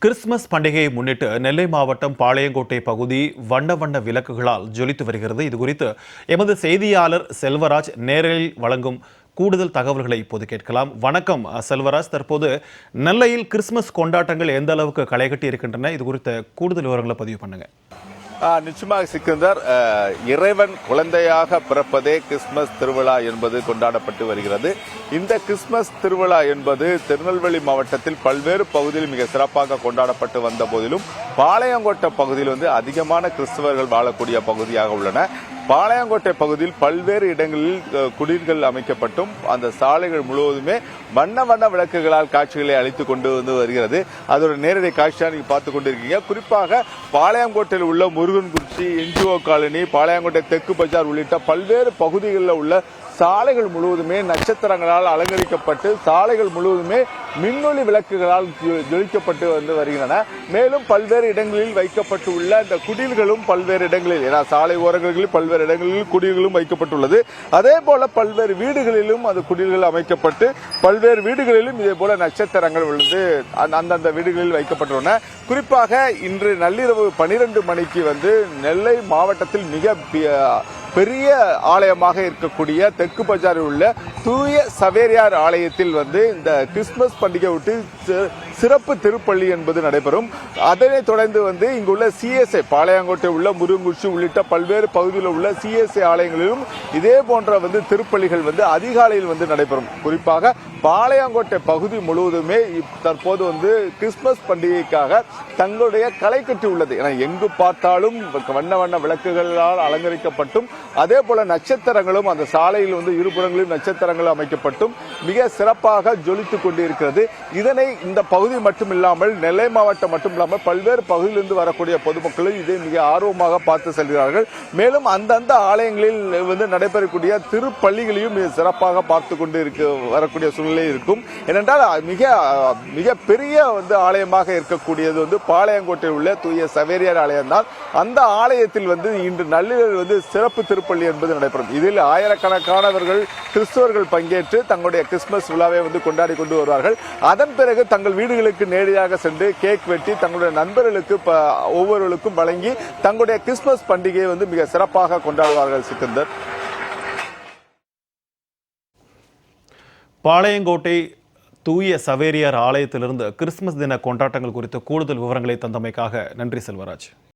Christmas பண்டிகையை முன்னிட்டு நெல்லை மாவட்டம் பாளையங்கோட்டை பகுதி வண்ண வண்ண விளக்குகளால் ஜொலித்து வருகிறது. இதுகுறித்து எமது செய்தியாளர் செல்வராஜ் நேரில் வழங்கும் கூடுதல் தகவல்களை இப்போது கேட்கலாம். வணக்கம் செல்வராஜ். தற்போது நெல்லையில் கிறிஸ்துமஸ் கொண்டாட்டங்கள் எந்த அளவுக்கு களைகட்டி இருக்கின்றன, இது குறித்த கூடுதல் விவரங்களை பதிவு பண்ணுங்க. நிச்சயமாக சிக்கந்தர், இறைவன் குழந்தையாக பிறப்பதே கிறிஸ்துமஸ் திருவிழா என்பது கொண்டாடப்பட்டு வருகிறது. இந்த கிறிஸ்துமஸ் திருவிழா என்பது திருநெல்வேலி மாவட்டத்தில் பல்வேறு பகுதியில் மிக சிறப்பாக கொண்டாடப்பட்டு வந்த போதிலும் பாளையங்கோட்டை பகுதியில் அதிகமான கிறிஸ்தவர்கள் வாழக்கூடிய பகுதியாக உள்ளன. பாளையங்கோட்டை பகுதியில் பல்வேறு இடங்களில் குடில்கள் அமைக்கப்பட்டும் அந்த சாலைகள் முழுவதுமே வண்ண வண்ண விளக்குகளால் காட்சிகளை அளித்துக் கொண்டு வருகிறது. அதோட நேரடி காட்சியாக நீங்க பார்த்துக் கொண்டிருக்கீங்க. குறிப்பாக பாளையங்கோட்டையில் உள்ள முருகன்குறிச்சி, என்ஜிஓ காலனி, பாளையங்கோட்டை தெற்கு பஜார் உள்ளிட்ட பல்வேறு பகுதிகளில் உள்ள சாலைகள் முழுவதுமே நட்சத்திரங்களால் அலங்கரிக்கப்பட்டு சாலைகள் முழுவதுமே மின்னொளி விளக்குகளால் ஜொலிக்கப்பட்டு வருகின்றன. மேலும் பல்வேறு இடங்களில் வைக்கப்பட்டு உள்ள இந்த குடில்களும் பல்வேறு இடங்களில், ஏன்னா சாலை ஓரங்களில் பல்வேறு இடங்களில் குடில்களும் வைக்கப்பட்டுள்ளது. அதே போல பல்வேறு வீடுகளிலும் அது குடில்கள் அமைக்கப்பட்டு பல்வேறு வீடுகளிலும் இதே போல நட்சத்திரங்கள் அந்தந்த வீடுகளில் வைக்கப்பட்டுள்ளன. குறிப்பாக இன்று நள்ளிரவு 12 மணிக்கு நெல்லை மாவட்டத்தில் மிக பெரிய ஆலயமாக இருக்கக்கூடிய தெற்கு பஜாரில் உள்ள தூய சவேரியார் ஆலயத்தில் இந்த கிறிஸ்துமஸ் பண்டிகை ஒட்டி சிறப்பு திருப்பள்ளி என்பது நடைபெறும். அதனைத் தொடர்ந்து இங்குள்ள சிஎஸ்ஐ பாளையங்கோட்டை உள்ள முருங்குறிச்சி உள்ளிட்ட பல்வேறு பகுதியில் உள்ள சிஎஸ்ஐ ஆலயங்களிலும் இதே போன்ற திருப்பள்ளிகள் அதிகாலையில் நடைபெறும். குறிப்பாக பாளையங்கோட்டை பகுதி முழுவதுமே தற்போது கிறிஸ்துமஸ் பண்டிகைக்காக தங்களுடைய களை கட்டி உள்ளது. என எங்கு பார்த்தாலும் வண்ண வண்ண விளக்குகளால் அலங்கரிக்கப்பட்டும் அதே போல நட்சத்திரங்களும் அந்த சாலையில் இருபுறங்களிலும் நட்சத்திரங்கள் அமைக்கப்பட்டும் மிக சிறப்பாக ஜொலித்துக் கொண்டிருக்கிறது. இதனை இந்த பகுதி மட்டுமில்லாமல் நெல்லை மாவட்டம் மட்டுமில்லாமல் பல்வேறு பகுதியிலிருந்து வரக்கூடிய பொதுமக்களும் இதை மிக ஆர்வமாக பார்த்து செல்கிறார்கள். மேலும் அந்தந்த ஆலயங்களில் நடைபெறக்கூடிய திருப்பள்ளிகளையும் மிக சிறப்பாக பார்த்து கொண்டு வரக்கூடிய சூழ்நிலை இருக்கும். ஏனென்றால் மிக பெரிய ஆலயமாக இருக்கக்கூடியது பாளையங்கோட்டையில் உள்ள தூய சவேரியார் ஆலயம் தான். அந்த ஆலயத்தில் இன்று நள்ளிரவில் சிறப்பு திருப்பள்ளி என்பது நடைபெறும். இதில் ஆயிரக்கணக்கானவர்கள் கிறிஸ்தவர்கள் பங்கேற்று தங்களுடைய கிறிஸ்துமஸ் விழாவை கொண்டாடி கொண்டு வருவார்கள். அதன் பிறகு தங்கள் வீடுகளுக்கு நேரடியாக சென்று கேக் வெட்டி தங்களுடைய நண்பர்களுக்கு ஒவ்வொருவருக்கும் வழங்கி தங்களுடைய கிறிஸ்துமஸ் பண்டிகையை மிக சிறப்பாக கொண்டாடுவார்கள். சிக்கந்தர், பாளையங்கோட்டை தூய சவேரியார் ஆலயத்திலிருந்து கிறிஸ்துமஸ் தின கொண்டாட்டங்கள் குறித்த கூடுதல் விவரங்களை தந்தமைக்காக நன்றி செல்வராஜ்.